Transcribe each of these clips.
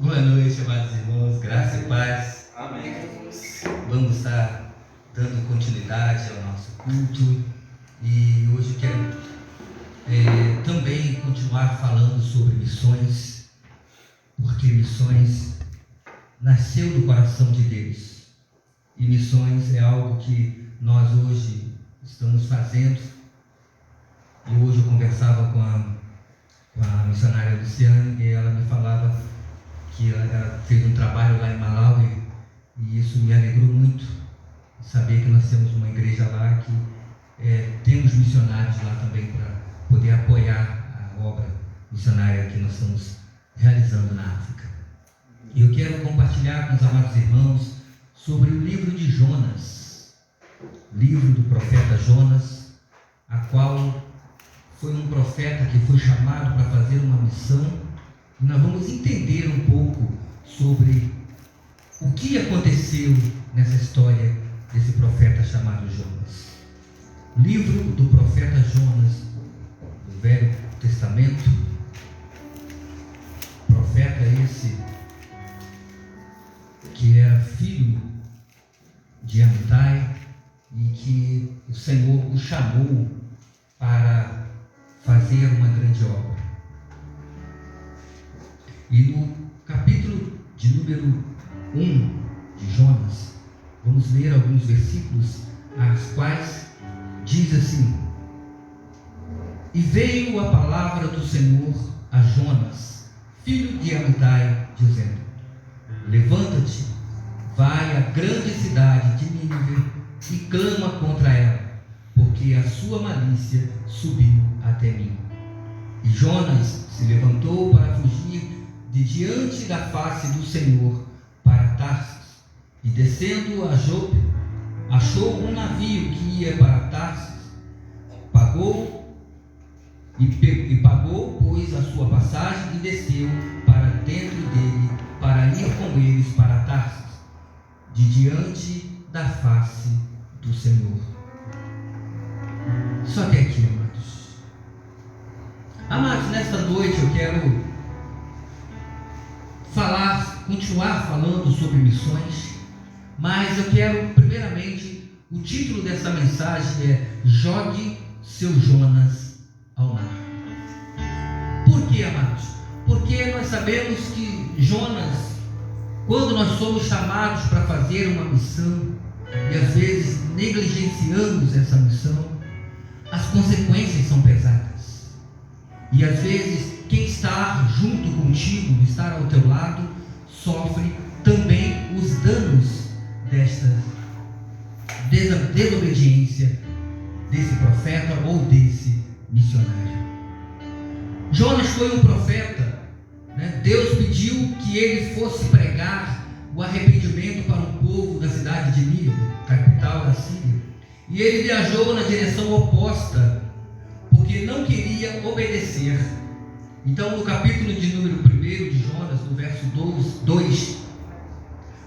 Boa noite, amados irmãos, graça e paz. Amém. Vamos estar dando continuidade ao nosso culto e hoje eu quero também continuar falando sobre missões, porque missões nasceu do coração de Deus e missões é algo que nós hoje estamos fazendo. E hoje eu conversava com a missionária Luciana e ela me falava que ela fez um trabalho lá em Malawi e isso me alegrou muito, saber que nós temos uma igreja lá que temos missionários lá também para poder apoiar a obra missionária que nós estamos realizando na África. E eu quero compartilhar com os amados irmãos sobre o livro de Jonas, livro do profeta Jonas, a qual foi um profeta que foi chamado para fazer uma missão. E nós vamos entender um pouco sobre o que aconteceu nessa história desse profeta chamado Jonas. Livro do profeta Jonas, do Velho Testamento. Profeta esse que era filho de Amitai e que o Senhor o chamou para fazer uma grande obra. E no capítulo de número 1 de Jonas, vamos ler alguns versículos, as quais diz assim: E veio a palavra do Senhor a Jonas, filho de Amitai, dizendo: Levanta-te, vai à grande cidade de Nínive e clama contra ela, porque a sua malícia subiu até mim. E Jonas se levantou para fugir de diante da face do Senhor para Tarsis, e descendo a Jope, achou um navio que ia para Tarsis, pagou, pois, a sua passagem e desceu para dentro dele, para ir com eles para Tarsis, de diante da face do Senhor. Só até aqui, amados. Amados, nesta noite eu quero continuar falando sobre missões, mas eu quero, primeiramente, o título dessa mensagem é Jogue seu Jonas ao mar. Por que, amados? Porque nós sabemos que Jonas, quando nós somos chamados para fazer uma missão, e às vezes negligenciamos essa missão, as consequências são pesadas. E às vezes quem está junto contigo, estar ao teu lado, sofre também os danos desta desobediência desse profeta ou desse missionário. Jonas foi um profeta, né? Deus pediu que ele fosse pregar o arrependimento para o povo da cidade de Nínive, capital da Síria. E ele viajou na direção oposta, porque não queria obedecer. Então, no capítulo de número 1 de Jonas, no verso 2,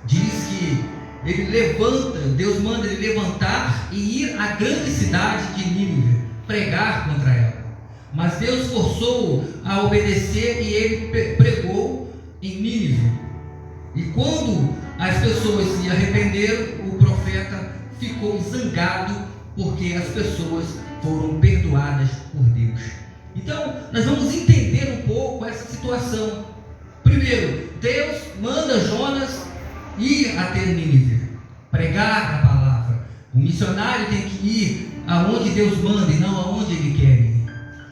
diz que ele levanta, Deus manda ele levantar e ir à grande cidade de Nínive, pregar contra ela. Mas Deus forçou-o a obedecer e ele pregou em Nínive. E quando as pessoas se arrependeram, o profeta ficou zangado porque as pessoas foram perdoadas por Deus. Então, nós vamos entender um pouco essa situação. Primeiro, Deus manda Jonas ir até Nínive, pregar a palavra. O missionário tem que ir aonde Deus manda e não aonde ele quer ir,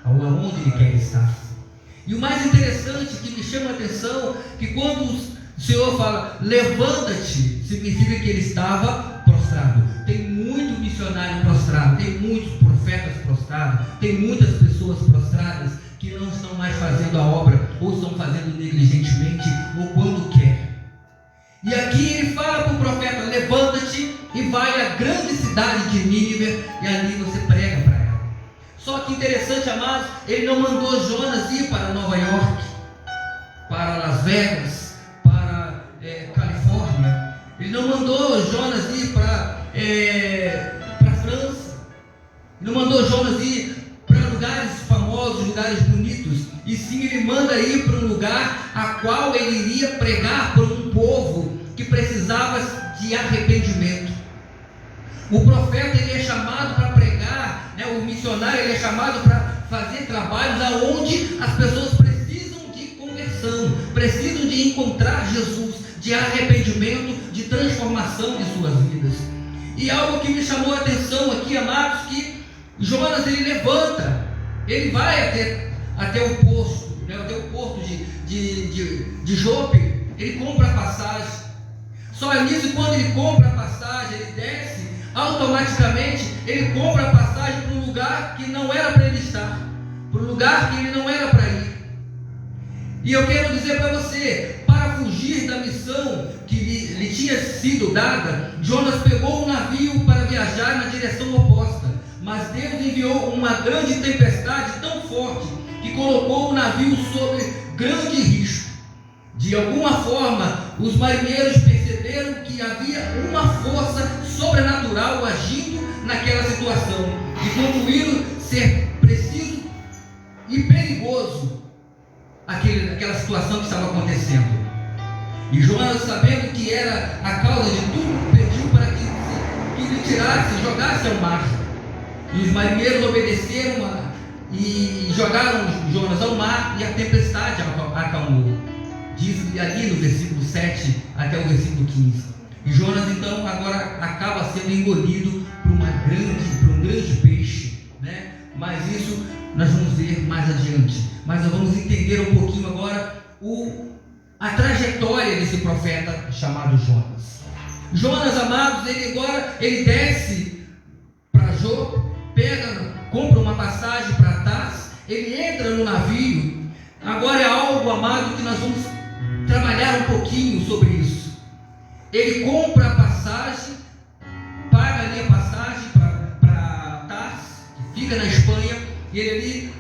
ou aonde ele quer estar. E o mais interessante que me chama a atenção, que quando o Senhor fala, levanta-te, significa que ele estava prostrado. Tem muito missionário prostrado, tem muitos profetas prostrados, tem muitas pessoas prostradas que não estão mais fazendo a obra, ou estão fazendo negligentemente, ou quando quer. E aqui ele fala para o profeta, levanta-te e vai à grande cidade de Nínive, e ali você prega para ela. Só que interessante, amados, ele não mandou Jonas ir para Nova York, para Las Vegas, para Califórnia. Ele não mandou Jonas ir para França. Ele não mandou Jonas ir para lugares famosos, lugares bonitos. E sim, ele manda ir para um lugar a qual ele iria pregar para um povo que precisava de arrependimento. O profeta, ele é chamado para pregar, né? O missionário, ele é chamado para fazer trabalhos aonde as pessoas precisam de conversão, precisam de encontrar Jesus, de arrependimento, de transformação de suas vidas. E algo que me chamou a atenção aqui, amados, que Jonas, ele levanta, ele vai até o posto, né? Até o porto de Jope, ele compra a passagem. Só nisso, quando ele compra a passagem, ele desce, automaticamente ele compra a passagem para um lugar que não era para ele estar, para um lugar que ele não era para ir. E eu quero dizer para você, para fugir da missão que lhe tinha sido dada, Jonas pegou um navio para viajar na direção oposta, mas Deus enviou uma grande tempestade tão forte que colocou o navio sob grande risco. De alguma forma, os marinheiros perceberam que havia uma força sobrenatural agindo naquela situação e concluíram ser preciso e perigoso aquela situação que estava acontecendo. E Jonas, sabendo que era a causa de tudo, pediu para que lhe tirasse, jogasse ao mar. E os marinheiros obedeceram e jogaram Jonas ao mar, e a tempestade acalmou. Diz ali no versículo 7 até o versículo 15. E Jonas então agora acaba sendo engolido por um grande peixe, né? Mas isso nós vamos ver mais adiante. Mas nós vamos entender um pouquinho agora a trajetória desse profeta chamado Jonas. Jonas, amados, ele desce para Jope, compra uma passagem para Tars, ele entra no navio. Agora é algo, amado, que nós vamos trabalhar um pouquinho sobre isso. Ele compra a passagem, paga ali a passagem para Tars, que fica na Espanha, e ele ali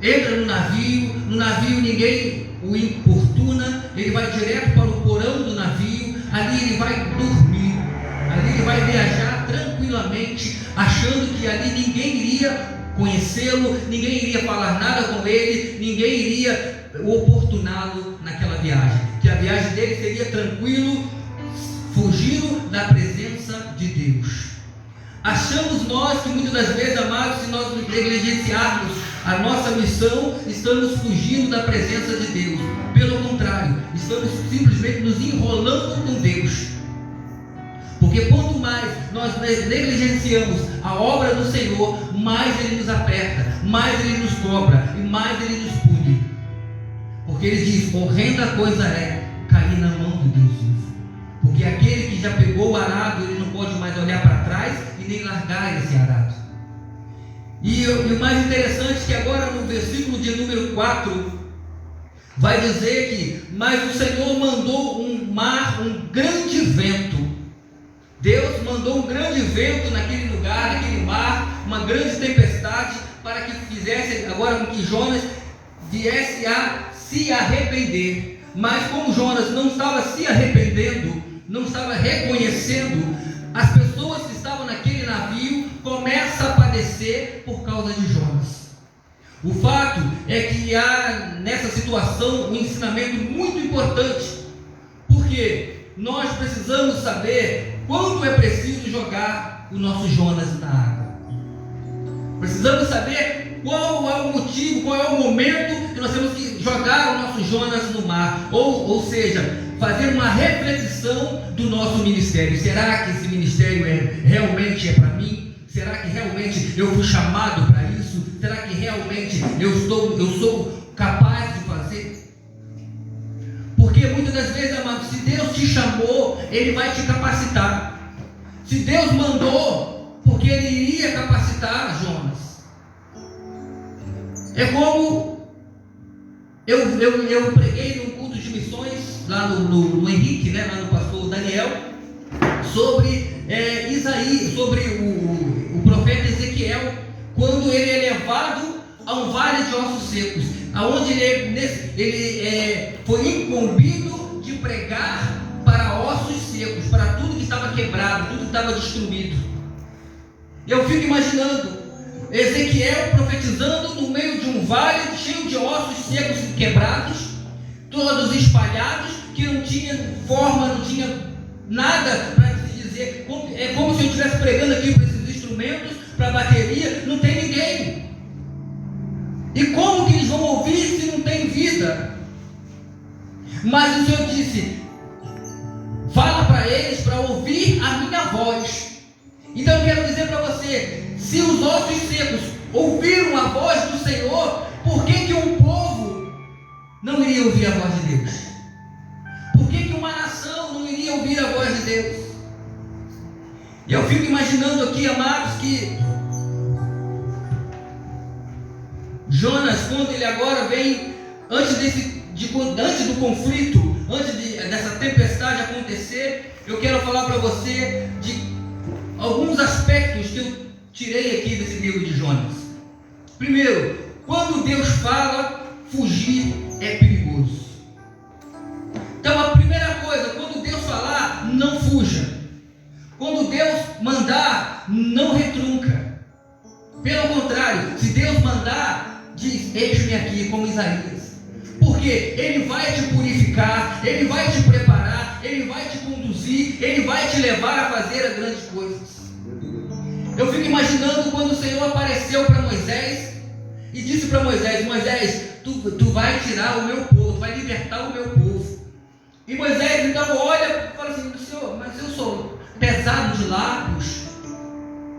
entra no navio ninguém o importuna, ele vai direto para o porão do navio, ali ele vai dormir, ali ele vai viajar tranquilamente, achando que ali ninguém iria conhecê-lo, ninguém iria falar nada com ele, ninguém iria oportuná-lo naquela viagem, que a viagem dele seria tranquilo, fugindo da presença de Deus. Achamos nós que muitas das vezes, amados, se nós negligenciarmos a nossa missão, estamos fugindo da presença de Deus. Pelo contrário, estamos simplesmente nos enrolando com Deus. Porque quanto mais nós negligenciamos a obra do Senhor, mais Ele nos aperta, mais Ele nos cobra e mais Ele nos pune. Porque Ele diz: horrenda coisa é cair na mão do Deus vivo. Porque aquele que já pegou o arado, ele não pode mais olhar para trás e nem largar esse arado. E o mais interessante é que agora no versículo de número 4 vai dizer que: mas o Senhor mandou um grande vento. Deus mandou um grande vento naquele lugar, naquele mar, uma grande tempestade, para que fizesse agora com que Jonas viesse a se arrepender. Mas como Jonas não estava se arrependendo, não estava reconhecendo, as pessoas que estavam naquele navio começam a padecer por causa de Jonas. O fato é que há nessa situação um ensinamento muito importante, porque nós precisamos saber quando é preciso jogar o nosso Jonas na água. Precisamos saber qual é o motivo, qual é o momento que nós temos que jogar o nosso Jonas no mar. Ou seja, fazer uma reflexão do nosso ministério. Será que esse ministério realmente é para mim? Será que realmente eu fui chamado para isso? Será que realmente eu sou capaz de fazer? Porque muitas das vezes, amado, se Deus te chamou, Ele vai te capacitar. Se Deus mandou, porque Ele iria capacitar Jonas. É como eu preguei num culto de missões lá no Henrique, né, lá no pastor Daniel, sobre Isaías, sobre o profeta Ezequiel, quando ele é levado a um vale de ossos secos, aonde ele foi incumbido de pregar para ossos secos, para tudo que estava quebrado, tudo que estava destruído. Eu fico imaginando Ezequiel profetizando no meio de um vale cheio de ossos secos e quebrados, todos espalhados, que não tinha forma, não tinha nada para se dizer. É como se eu estivesse pregando aqui para esses instrumentos, para a bateria, não tem ninguém. E como que eles vão ouvir se não tem vida? Mas o Senhor disse: fala para eles para ouvir a minha voz. Então eu quero dizer para você, se os ossos secos ouviram a voz do Senhor, por que que um povo não iria ouvir a voz de Deus? Por que que uma nação não iria ouvir a voz de Deus? E eu fico imaginando aqui, amados, que Jonas, quando ele agora vem, antes do conflito, dessa tempestade acontecer, eu quero falar para você de alguns aspectos que eu tirei aqui desse livro de Jonas. Primeiro, quando Deus fala, fugir é perigoso. Então a primeira coisa, quando Deus falar, não fuja. Quando Deus mandar, não retrunca. Pelo contrário, se Deus mandar, diz: eis-me aqui, como Isaías. Porque Ele vai te purificar, Ele vai te preparar, Ele vai te conduzir, Ele vai te levar a fazer as grandes coisas. Eu fico imaginando quando o Senhor apareceu para Moisés e disse para Moisés: Moisés, tu vai tirar o meu povo, tu vai libertar o meu povo. E Moisés então olha e fala assim: Senhor, mas eu sou pesado de lábios,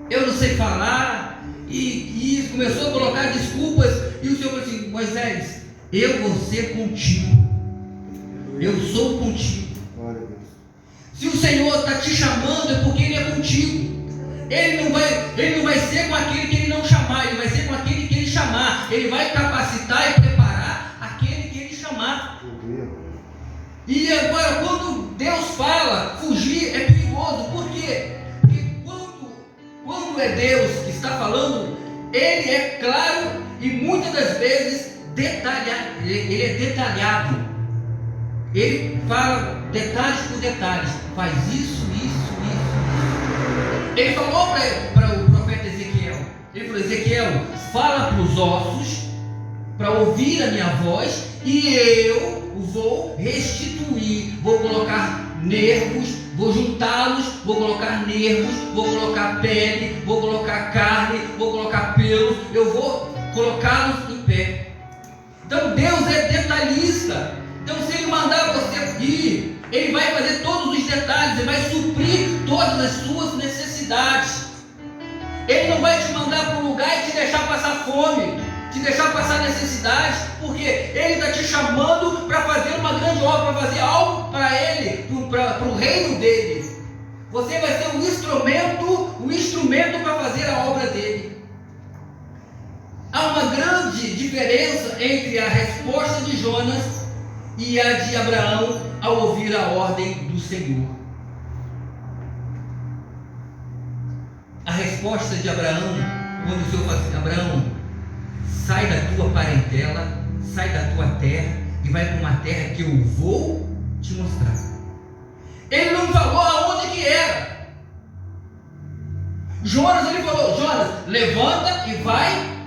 eu não sei falar, e começou a colocar desculpas, e o Senhor falou assim: Moisés, eu vou ser contigo, eu sou contigo. Se o Senhor está te chamando, é porque Ele é contigo. Ele não vai ser com aquele que Ele não chamar, Ele vai ser com aquele que Ele chamar. Ele vai capacitar e preparar aquele que Ele chamar. E agora, quando Deus fala, fugir é perigoso. Por quê? Porque quando é Deus que está falando, Ele é claro e muitas das vezes detalhado. Ele é detalhado. Ele fala detalhes por detalhes. Faz isso. Ele falou para o profeta Ezequiel. Ele falou: Ezequiel, fala para os ossos, para ouvir a minha voz, e eu vou restituir, vou colocar nervos, vou juntá-los, vou colocar nervos, vou colocar pele, vou colocar carne, vou colocar pelos, eu vou colocá-los em pé. Então Deus é detalhista. Então se Ele mandar você ir, Ele vai fazer todos os detalhes, Ele vai suprir todas as suas necessidades. Ele não vai te mandar para um lugar e te deixar passar fome, te deixar passar necessidade, porque Ele está te chamando para fazer uma grande obra, para fazer algo para Ele, para o reino dEle. Você vai ser um instrumento para fazer a obra dEle. Há uma grande diferença entre a resposta de Jonas e a de Abraão ao ouvir a ordem do Senhor. A resposta de Abraão, quando o Senhor fala assim: Abraão, sai da tua parentela, sai da tua terra e vai para uma terra que eu vou te mostrar. Ele não falou aonde que era. Jonas, ele falou: Jonas, levanta e vai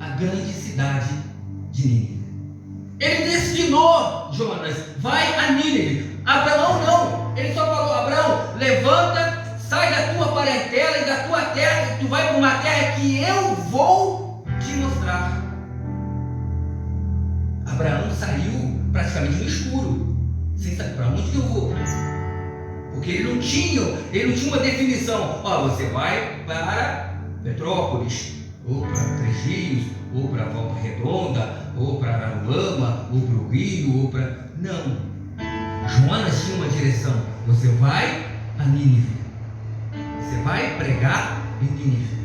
à grande cidade de Nínive. Ele destinou Jonas: vai a Nínive. Abraão não, ele só falou: Abraão, levanta, sai da tua parentela e da tua terra, e tu vai para uma terra que eu vou te mostrar. Abraão saiu praticamente no escuro, sem saber para onde que eu vou, porque ele não tinha uma definição. Você vai para Petrópolis, ou para Três Rios, ou para Volta Redonda, ou para Araruama, ou para o Rio, ou para... Não. Jonas tinha uma direção: você vai a Nínive, você vai pregar em Nínive.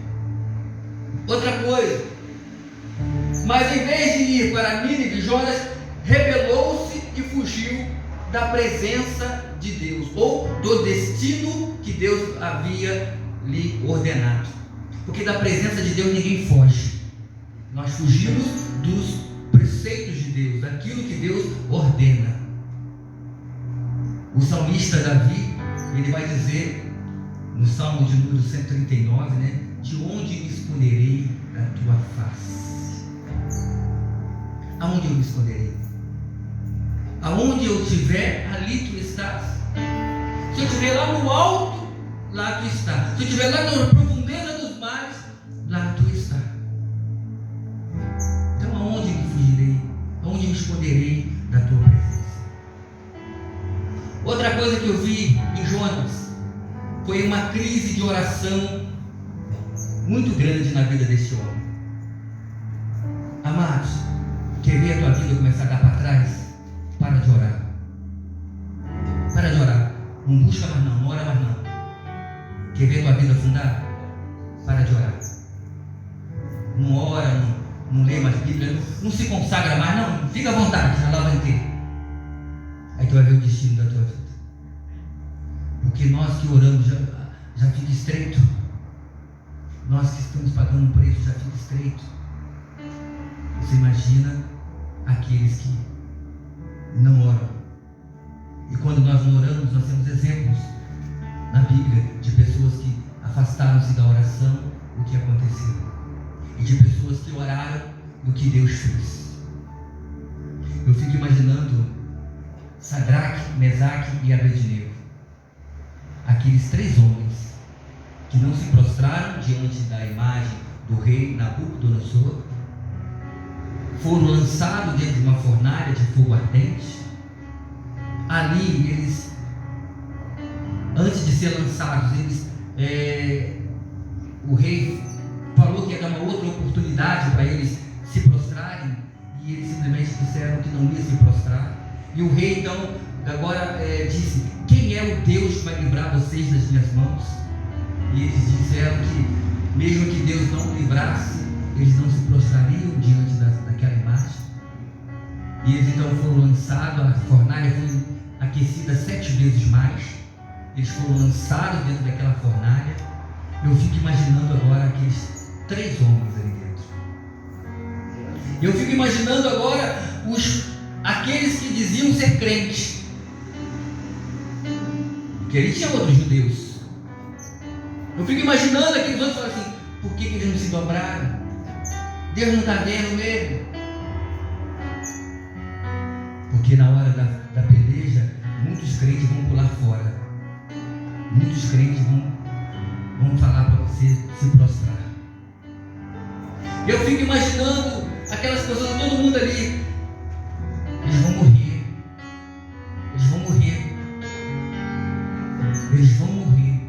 Outra coisa, mas em vez de ir para Nínive, Jonas rebelou-se e fugiu da presença de Deus, ou do destino que Deus havia lhe ordenado. Porque da presença de Deus ninguém foge. Nós fugimos dos preceitos de Deus, daquilo que Deus ordena. O salmista Davi, ele vai dizer no Salmo de número 139, de onde me esconderei da tua face. Aonde eu me esconderei? Aonde eu estiver, ali tu estás. Se eu estiver lá no alto, lá tu estás. Se eu estiver lá na profundeza dos mares, lá tu estás. Então aonde me fugirei? Aonde me esconderei da tua presença? Outra coisa que eu vi em Jonas foi uma crise de oração muito grande na vida deste homem. Amados, quer ver a tua vida começar a dar para trás? Para de orar. Para de orar. Não busca mais não ora mais não. Quer ver a tua vida afundar? Para de orar. Não ora, não lê mais Bíblia, não se consagra mais, não. Fica à vontade, já lá vai ter. Aí tu vai ver o destino da tua vida. Porque nós que oramos já fica estreito. Nós que estamos pagando um preço já fica estreito. Você imagina aqueles que não oram. E quando nós não oramos, nós temos exemplos na Bíblia de pessoas que afastaram-se da oração, o que aconteceu. E de pessoas que oraram do que Deus fez. Eu fico imaginando Sadraque, Mesaque e Abednego. Aqueles 3 homens que não se prostraram diante da imagem do rei Nabucodonosor, foram lançados dentro de uma fornalha de fogo ardente. Ali eles, antes de ser lançados, o rei falou que ia dar uma outra oportunidade para eles se prostrarem, e eles simplesmente disseram que não iam se prostrar. E o rei então agora disse: quem é o Deus que vai livrar vocês das minhas mãos? E eles disseram que mesmo que Deus não livrasse, eles não se prostrariam diante daquela imagem. E eles então foram lançados, a fornalha foi aquecida 7 vezes mais. Eles foram lançados dentro daquela fornalha. Eu fico imaginando agora aqueles 3 homens ali dentro. Eu fico imaginando agora aqueles que diziam ser crentes, porque ali tinha outros judeus. Eu fico imaginando aqueles outros falando assim: por que eles não se dobraram? Deus não está vendo mesmo? Porque na hora da peleja, muitos crentes vão pular fora. Muitos crentes vão falar para você se prostrar. Eu fico imaginando aquelas pessoas, todo mundo ali. Eles vão morrer. Eles vão morrer. Eles vão morrer.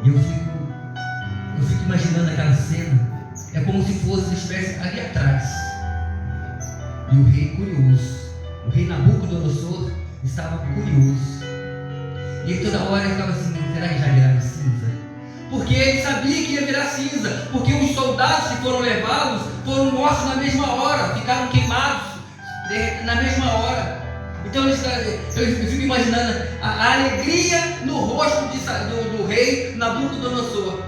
E eu fico imaginando aquela cena. É como se fosse uma espécie ali atrás. E o rei curioso, o rei Nabucodonosor, estava curioso. E ele toda hora ficava assim: será que já viraram cinza? Porque ele sabia que ia virar cinza. Porque os soldados que foram levá-los foram mortos na mesma hora, ficaram queimados na mesma hora. Então eu fico imaginando a alegria no rosto do rei Nabucodonosor,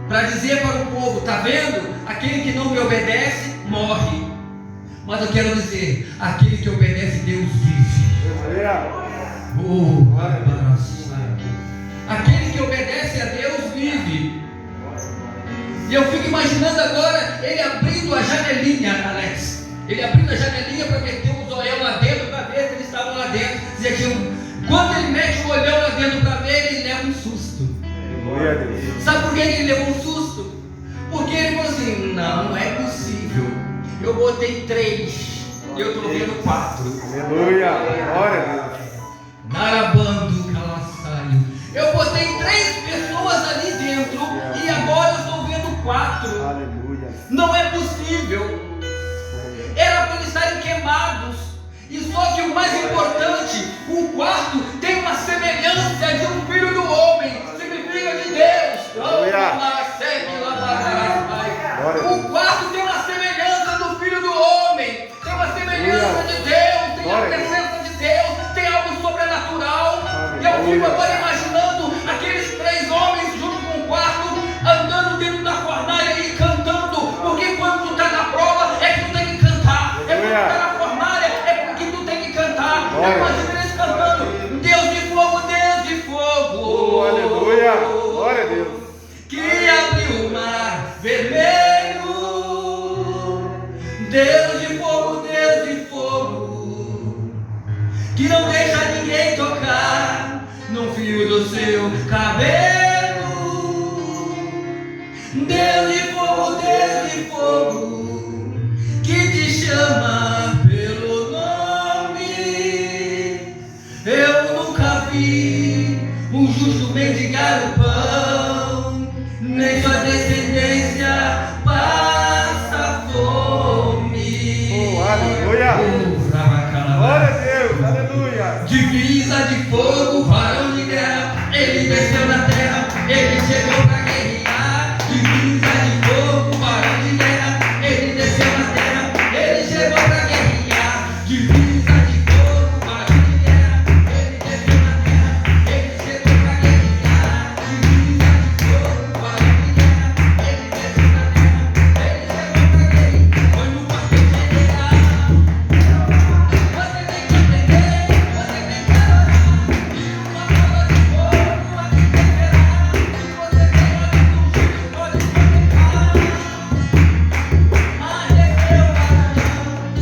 para dizer para o povo: está vendo? Aquele que não me obedece morre. Mas eu quero dizer: aquele que obedece, Deus vive. Aquele que obedece a Deus vive. E eu fico imaginando agora ele abrindo a janelinha, Alex. Ele abrindo a janelinha para meter o zoião lá dentro, para ver se eles estavam lá dentro. Quando ele mete o olhão lá dentro para ver, ele leva um susto. Sabe por que ele levou um susto? Porque ele falou assim: não é possível. Eu botei 3 e eu estou vendo 4. Aleluia, glória a Deus. Narabando calassaio. Eu botei 3 pessoas ali dentro e agora eu estou vendo 4. Aleluia. Não é possível. Era para eles estarem queimados. E só que o mais importante, o quarto tem uma semelhança de um filho do homem. Significa de Deus. O quarto tem uma semelhança do filho do homem. Tem uma semelhança de Deus. Tem a presença de Deus. Tem algo sobrenatural. E eu fico agora imaginando aqueles 3 homens junto com o quarto, andando dentro da fornalha e cantando. Porque quando tu está na prova, é que tu tem que cantar. É quando tu está na fornalha, é porque tu tem que cantar. Eu imagino eles cantando: Deus de fogo, Deus de fogo. Aleluia, glória a Deus. Que abriu o mar Deus de fogo, que não deixa ninguém tocar no fio do seu cabelo. Deus de fogo, que te chama pelo nome. Eu nunca vi um justo mendigar o pão, nem sua descendência passa fome. Oh, aleluia! Glória a Deus, aleluia! Divisa de fogo, varão de guerra, ele desceu na terra, ele chegou pra guerrear. Divisa de fogo, varão de guerra, ele desceu na terra, ele chegou pra guerrear. Divisa de fogo, varão de guerra, ele desceu na terra, ele chegou pra guerrear. Divisa de fogo, varão de guerra, ele desceu na terra, ele chegou pra guerrear. Foi no quartel general. Você tem que entender, você tem que adorar. E uma bola de fogo a te temperar. E você tem olhos ungidos, pode conectar. Mas é meu varão, resplandecente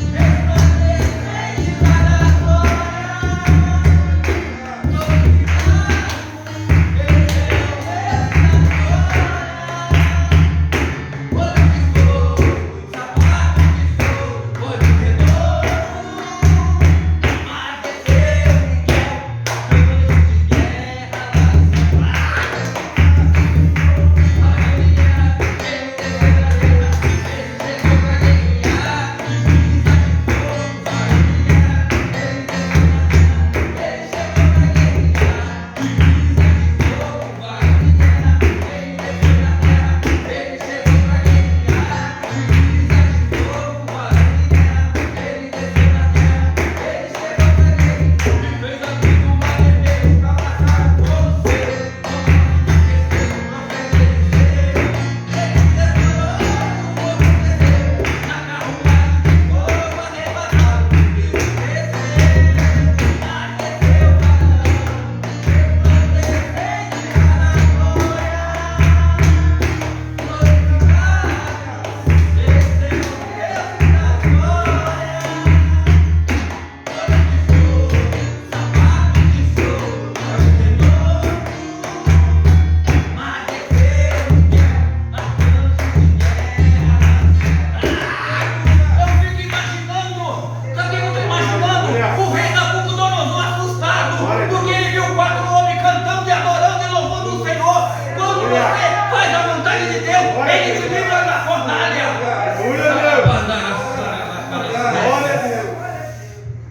para a glória.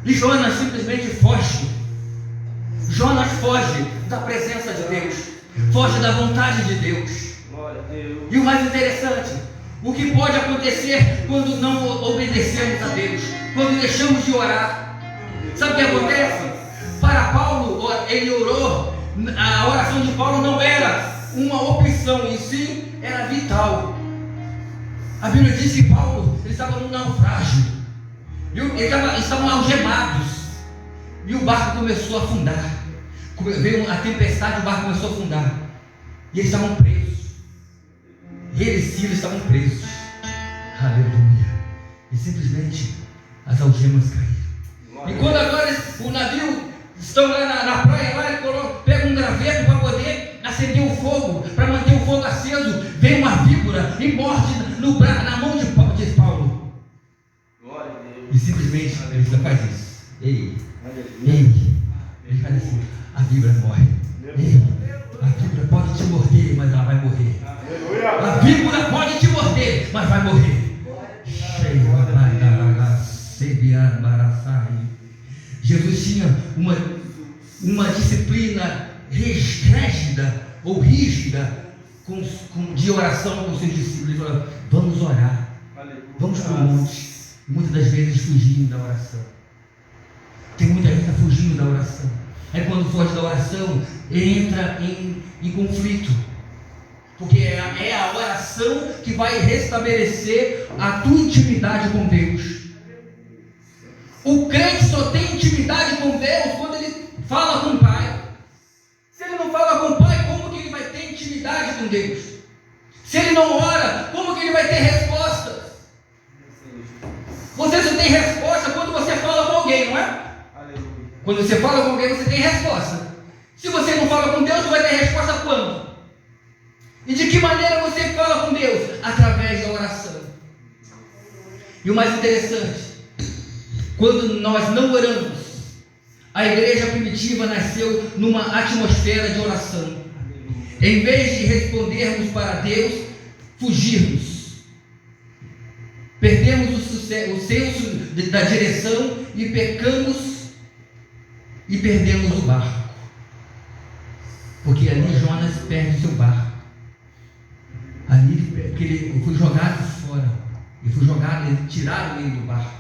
E Jonas simplesmente foge. Jonas foge da presença de Deus, foge da vontade de Deus. E o mais interessante, o que pode acontecer quando não obedecemos a Deus, quando deixamos de orar? Sabe o que acontece? Para Paulo, ele orou. A oração de Paulo não era uma opção, em si era vital. A Bíblia diz que Paulo estava num naufrágio. Estavam algemados. E o barco começou a afundar. Veio a tempestade, o barco começou a afundar. E eles estavam presos. Ele e Silas estavam presos. Aleluia. E simplesmente as algemas caíram. E quando agora o navio estão lá na praia, lá, ele pega um graveto para poder acender o fogo, para manter o fogo aceso. Vem uma víbora e morde na mão de Paulo. E simplesmente ele faz isso. Ele faz assim: a víbora morre. A víbora pode te morder, mas ela vai morrer. A víbora pode te morder, mas vai morrer. Jesus tinha uma disciplina rígida de oração com seus discípulos. Ele falou: vamos orar, vamos para o monte. Muitas das vezes fugindo da oração. Tem muita gente que está fugindo da oração. Aí quando foge da oração, entra em conflito. Porque é a oração que vai restabelecer a tua intimidade com Deus. O crente só tem intimidade com Deus quando ele fala com o Pai. Se ele não fala com o Pai, como que ele vai ter intimidade com Deus? Se ele não ora, como que ele vai ter respostas? é? Quando você fala com alguém, você tem resposta. Se você não fala com Deus, você vai ter resposta quando? E de que maneira você fala com Deus? Através da oração. E o mais interessante, quando nós não oramos, a igreja primitiva nasceu numa atmosfera de oração. Em vez de respondermos para Deus, fugirmos. Perdemos o senso da direção e pecamos e perdemos o barco. Porque ali Jonas perde o seu barco. Ali, porque ele foi jogado fora. Ele foi jogado, ele tiraram ele do barco.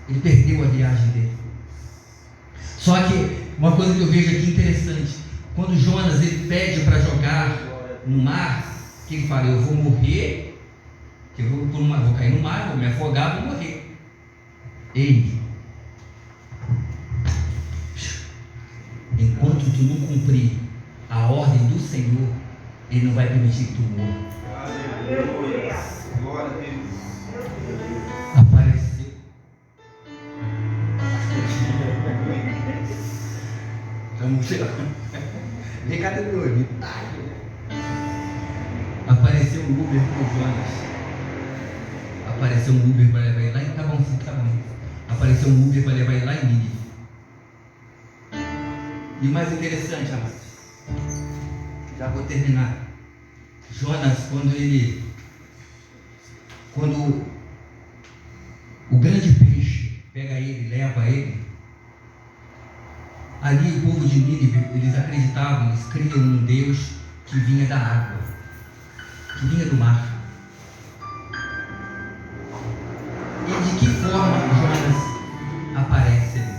Ele perdeu a viagem dele. Só que uma coisa que eu vejo aqui interessante, quando Jonas ele pede para jogar no mar, que ele fala, eu vou morrer, que eu vou cair no mar, vou me afogar, vou morrer. Ei, enquanto tu não cumprir a ordem do Senhor, Ele não vai permitir que tu morra. Aleluia. Glória a Deus. Apareceu. Estamos chegando. Vem cá, meu irmão. Apareceu um Uber com Jonas. Apareceu um Uber para levar ele lá em... Tá bom. Apareceu um Uber para levar ele lá em Nínive. E o mais interessante, amados, já vou terminar. Jonas, quando o grande peixe pega ele, leva ele, ali o povo de Nínive, eles acreditavam, eles criam um Deus que vinha da água, que vinha do mar. E de que forma Jonas aparece ali?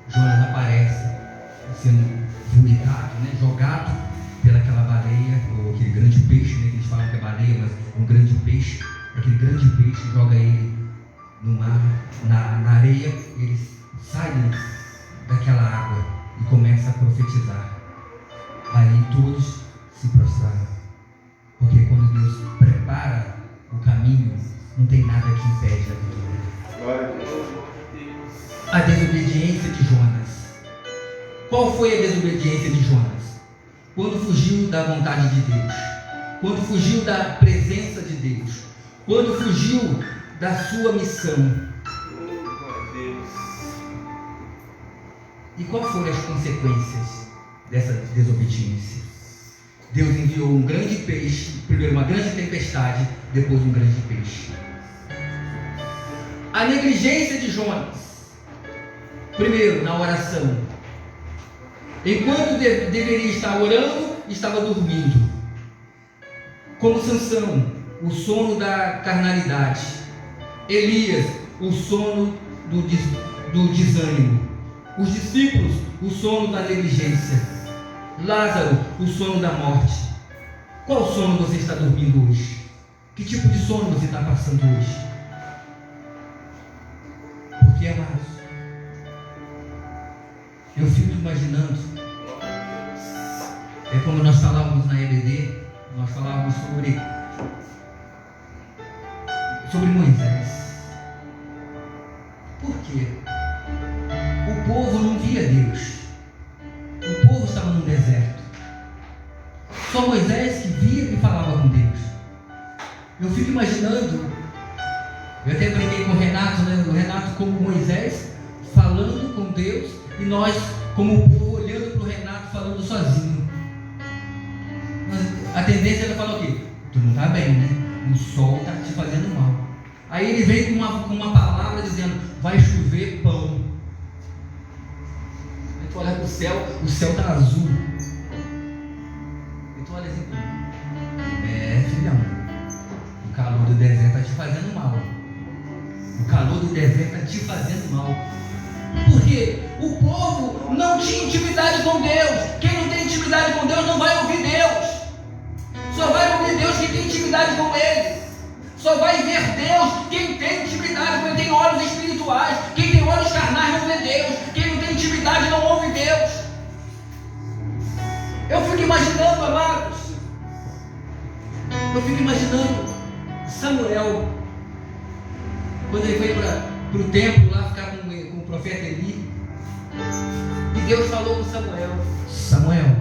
Jonas aparece sendo vomitado, jogado pelaquela baleia, ou aquele grande peixe, que eles falam que é baleia, mas um grande peixe. Aquele grande peixe joga ele no mar, na areia, e ele sai daquela água e começa a profetizar. Aí todos se prostraram, porque quando Deus prepara o caminho, não tem nada que impede a vitória. A desobediência de Jonas. Qual foi a desobediência de Jonas? Quando fugiu da vontade de Deus, quando fugiu da presença de Deus, quando fugiu da sua missão. E quais foram as consequências dessa desobediência? Deus enviou um grande peixe, primeiro uma grande tempestade, depois um grande peixe. A negligência de Jonas, primeiro na oração. Enquanto deveria estar orando, estava dormindo. Como Sansão, o sono da carnalidade. Elias, o sono do desânimo. Os discípulos, o sono da negligência. Lázaro, o sono da morte. Qual sono você está dormindo hoje? Que tipo de sono você está passando hoje? Porque, amados, eu fico imaginando, como nós falávamos na EBD, nós falávamos sobre Moisés. Por quê? O povo não via Deus. O povo estava no deserto. Só Moisés que via e falava com Deus. Eu fico imaginando, eu até brinquei com o Renato, O Renato como Moisés, falando com Deus, e nós como o povo olhando para o Renato falando sozinho. A tendência é falar o quê? Tu não está bem, né? O sol está te fazendo mal. Aí ele vem com uma palavra dizendo, vai chover pão. Aí tu olha para o céu está azul. Aí tu olha assim, filhão, o calor do deserto está te fazendo mal. O calor do deserto está te fazendo mal. Porque o povo não tinha intimidade com Deus. Quem não tem intimidade com Deus não vai ouvir Deus. Só vai ouvir Deus quem tem intimidade com Ele. Só vai ver Deus quem tem intimidade, quem tem olhos espirituais. Quem tem olhos carnais não vê Deus. Quem não tem intimidade não ouve Deus. Eu fico imaginando, amados. Eu fico imaginando Samuel, quando ele foi para o templo lá ficar com o profeta Eli. Deus falou com Samuel. Samuel.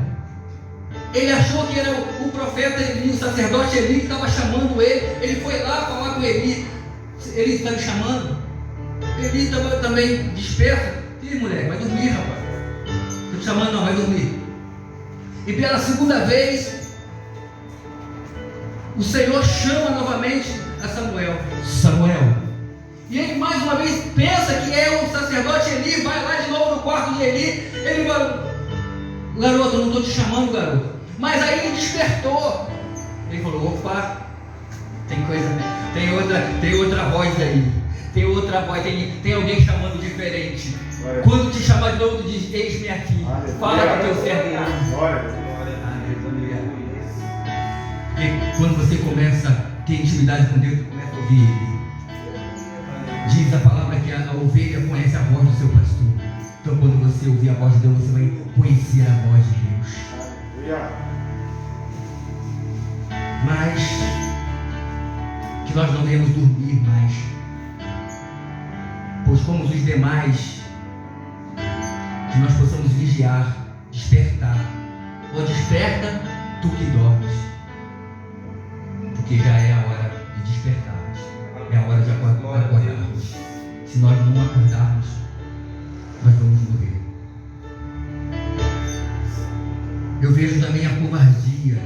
Ele achou que era o profeta Eli, o sacerdote Eli que estava chamando ele. Ele foi lá falar com Eli. Ele está me chamando. Eli estava também disperso. Ih, mulher, vai dormir, rapaz. Estou te chamando, não, vai dormir. E pela segunda vez, o Senhor chama novamente a Samuel. Samuel. E ele mais uma vez pensa que é o sacerdote Eli, vai lá de novo no quarto de Eli. Ele fala: garoto, eu não estou te chamando, garoto. Mas aí ele despertou. Ele falou: opa, tem coisa, né? Tem outra voz aí. Tem outra voz, tem alguém chamando diferente. Quando te chamar de novo, tu diz: eis-me aqui. Fala com teu servo. Porque quando você começa a ter intimidade com Deus, você começa a ouvir Ele. Diz a palavra que a ovelha conhece a voz do seu pastor. Então quando você ouvir a voz de Deus, você vai conhecer a voz de Deus. Mas que nós não devemos dormir mais, pois como os demais, que nós possamos vigiar, despertar. Ou desperta tu que dormes, porque já é a hora de despertarmos, é a hora de acordarmos. Se nós não acordarmos, nós vamos morrer. Eu vejo também a covardia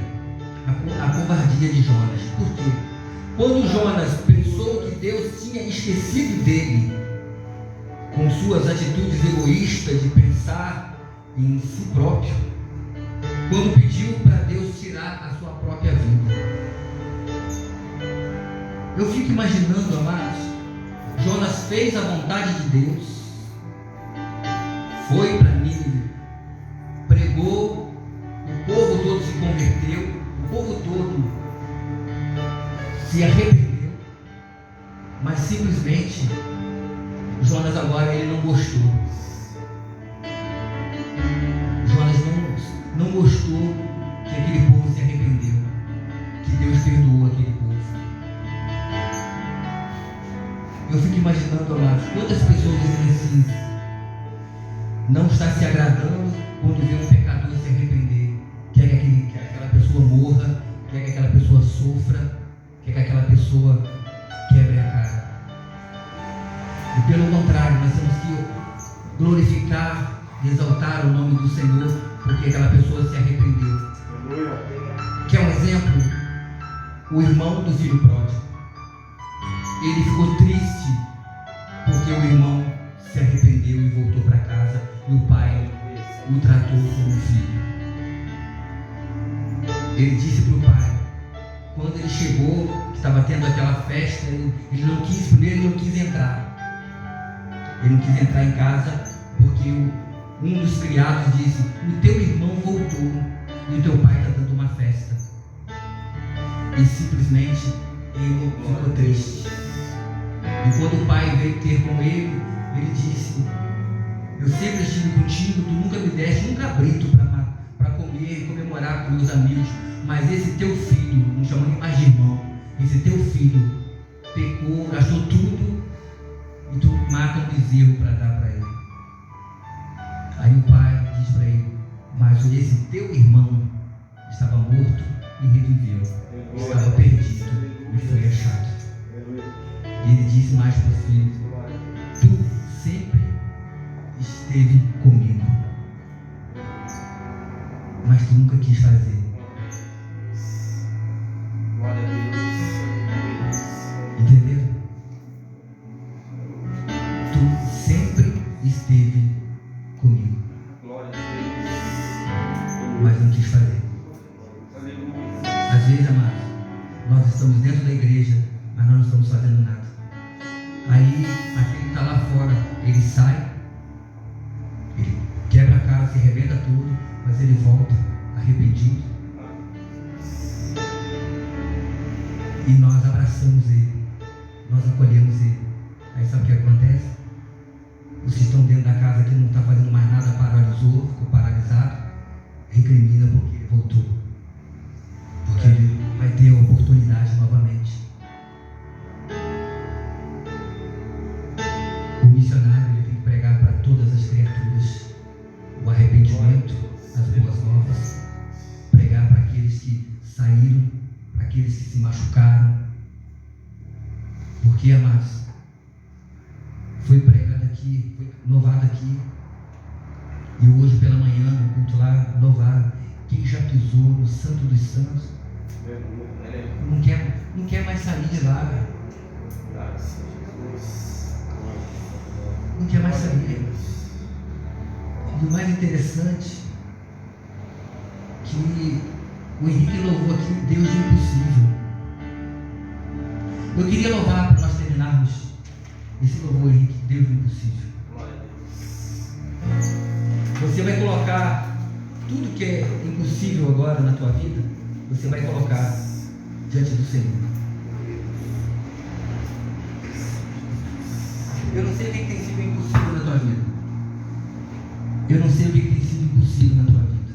de Jonas. Por quê? Quando Jonas pensou que Deus tinha esquecido dele, com suas atitudes egoístas de pensar em si próprio, quando pediu para Deus tirar a sua própria vida. Eu fico imaginando, amados, Jonas fez a vontade de Deus, foi para Nínive, pregou, o povo todo se converteu, o povo todo se arrependeu, mas simplesmente Jonas agora ele não gostou. Jonas não gostou que aquele povo se arrependeu, que Deus perdoou aquele povo. Eu fico imaginando, amados, quantas pessoas dizem assim: não está se agradando quando vê um pecador se arrepender, quer que aquela pessoa morra, quer que aquela pessoa sofra, quer que aquela pessoa quebre a cara. E pelo contrário, nós temos que glorificar e exaltar o nome do Senhor, porque aquela pessoa se arrependeu. Quer um exemplo? O irmão do filho pródigo. Ele ficou triste porque o irmão se arrependeu e voltou para casa, e o pai o tratou como filho. Ele disse para o pai, quando ele chegou, que estava tendo aquela festa, ele não quis entrar. Ele não quis entrar em casa porque um dos criados disse: o teu irmão voltou e o teu pai está dando uma festa. E simplesmente ele ficou triste. E quando o pai veio ter com ele, ele disse: eu sempre estive contigo, tu nunca me deste um cabrito para comer e comemorar com meus amigos, mas esse teu filho, não chama nem mais de irmão, esse teu filho pecou, gastou tudo, e tu mata um bezerro para dar para ele. Aí o pai diz para ele: mas esse teu irmão estava morto e reviveu, estava perdido e foi achado. E ele disse mais para o filho: tu sempre esteve comigo, mas tu nunca quis fazer. Entendeu? Tu sempre esteve comigo, mas não quis fazer. Às vezes, amados, nós estamos dentro da igreja, mas nós não estamos fazendo nada. Aí, aquele que está lá fora, ele sai, ele quebra a cara, se arrebenta tudo, mas ele volta arrependido. E nós abraçamos ele, nós acolhemos ele. Aí sabe o que acontece? Os que estão dentro da casa que não está fazendo mais nada, paralisou, ficou paralisado, recrimina porque ele voltou. Porque ele vai ter a oportunidade novamente. O missionário ele tem que pregar para todas as criaturas o aqueles que se machucaram. Porque, amados, foi pregado aqui, foi louvado aqui. E hoje pela manhã, no culto lá, louvaram. Quem já pisou no Santo dos Santos não quer mais sair de lá. Não quer mais sair. E o mais interessante que o Henrique louvou aqui o Deus do impossível. Eu queria louvar para nós terminarmos esse louvor, Henrique, Deus do impossível. Você vai colocar tudo que é impossível agora na tua vida, você vai colocar diante do Senhor. Eu não sei o que tem sido impossível na tua vida. Eu não sei o que tem sido impossível na tua vida.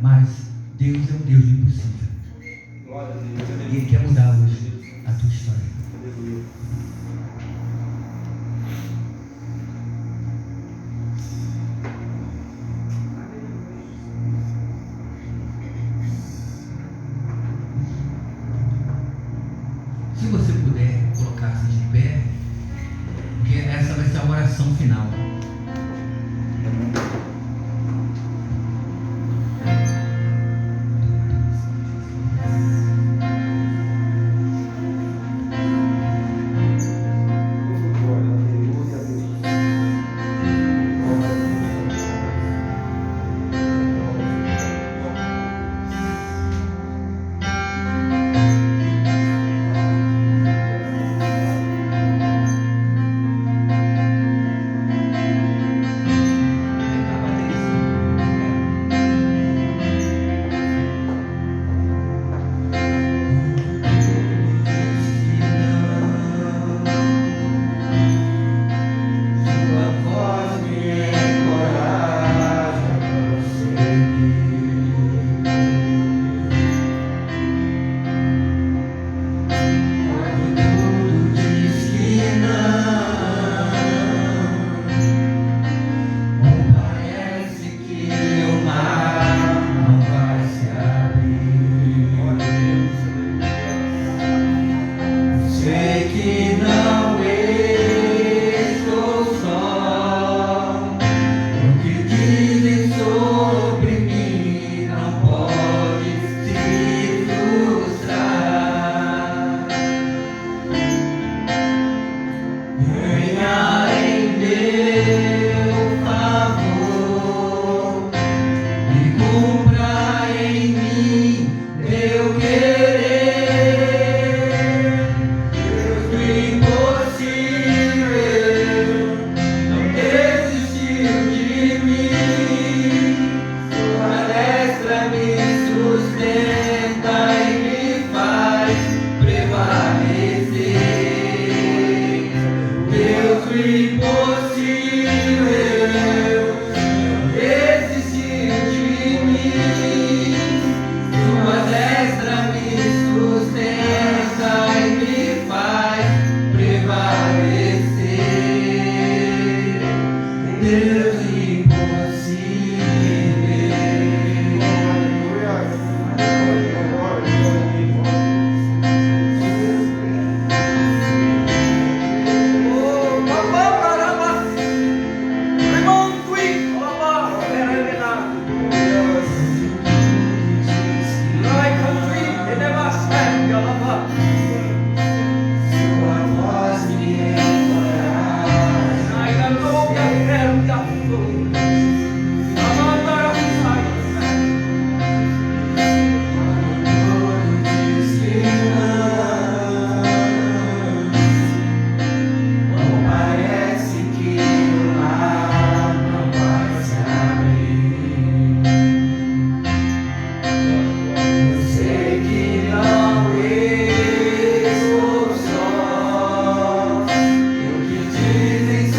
Mas Deus é um Deus do impossível. E Ele quer mudar hoje a tua história. Se você puder colocar-se de pé, porque essa vai ser a oração final.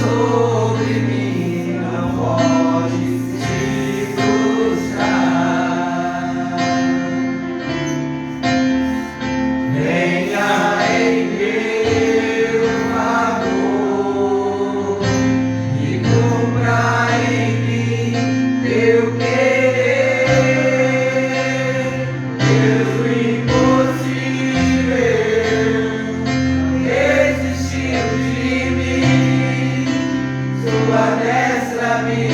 Sobre mim não Aleluia,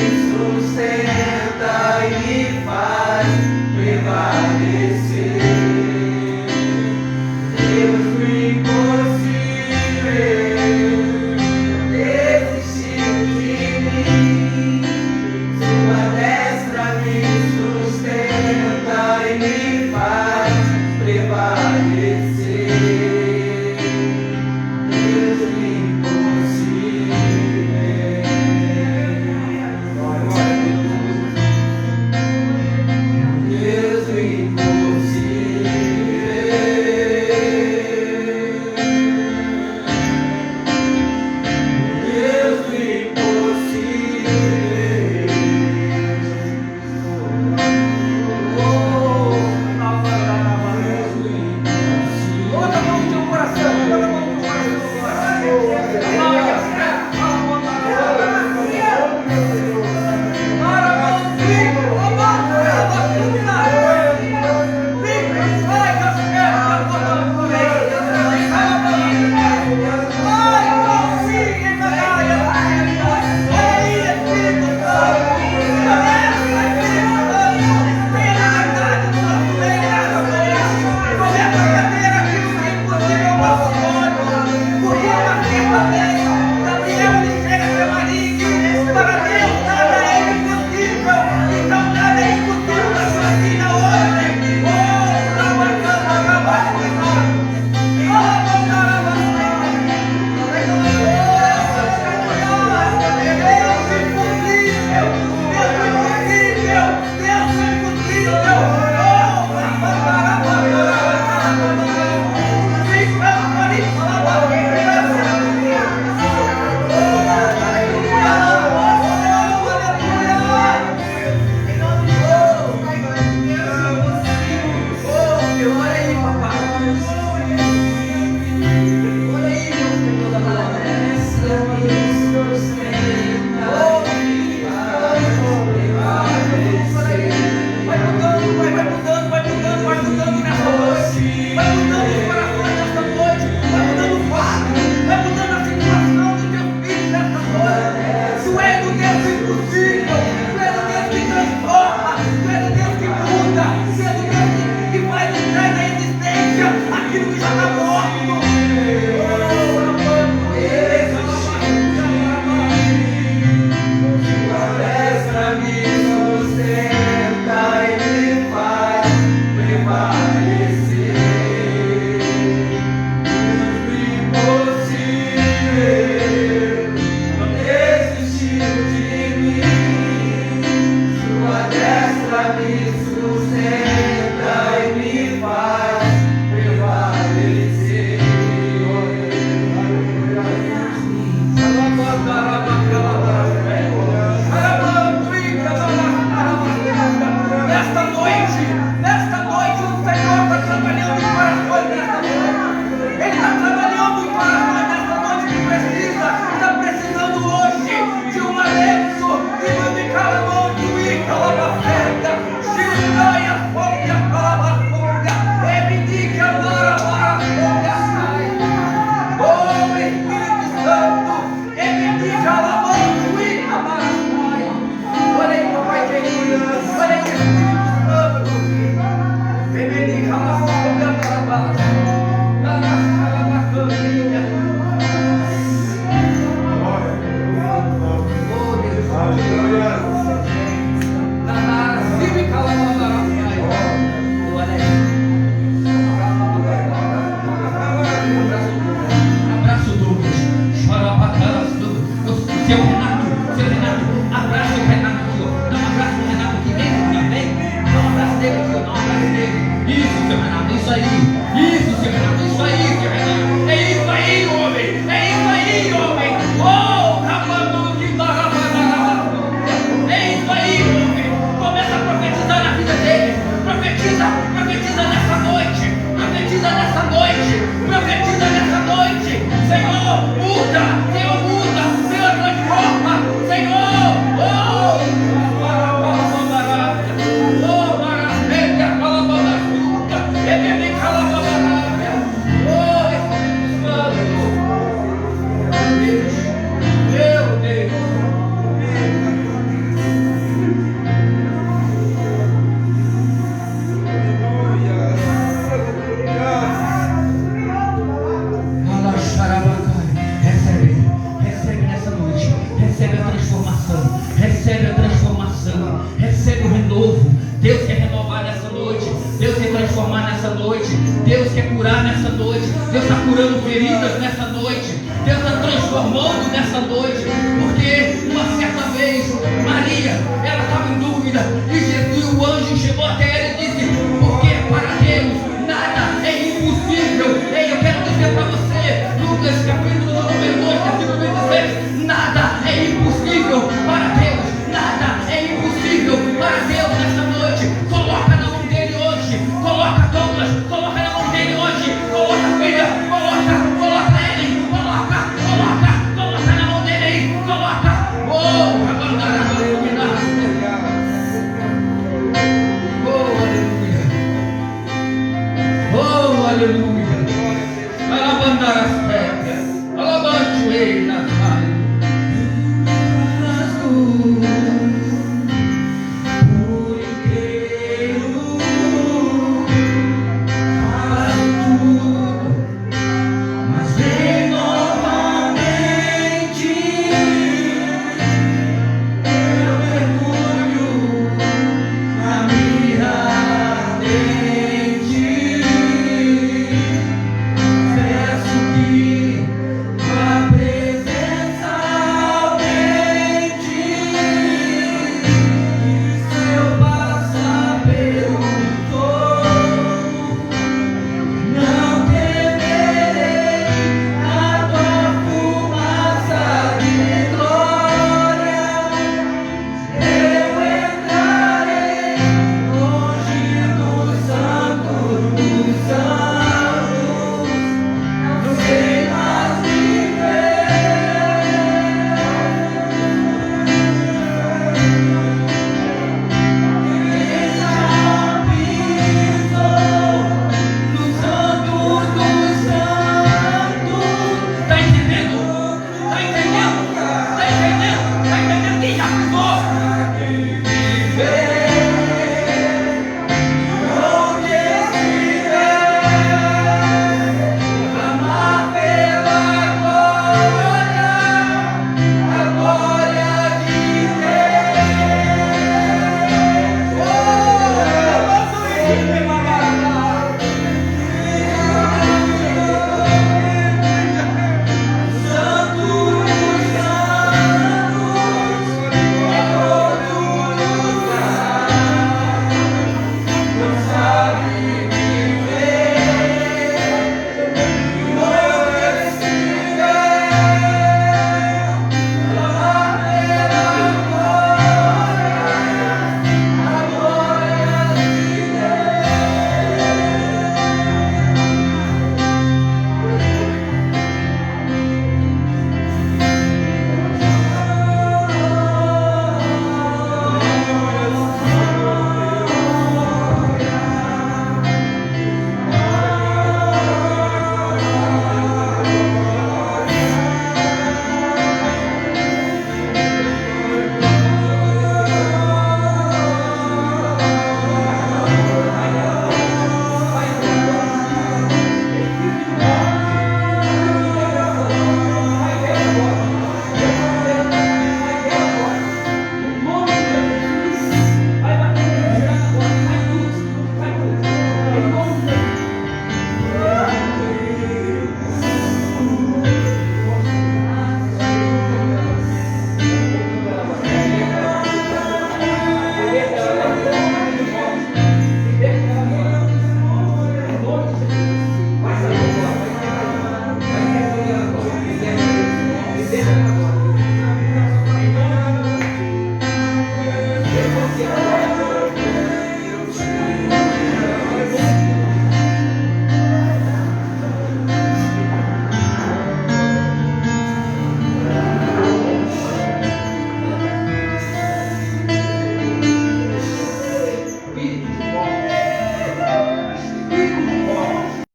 Deus quer renovar nessa noite. Deus quer transformar nessa noite. Deus quer curar nessa noite. Deus está curando feridas nessa noite. Deus está transformando nessa noite.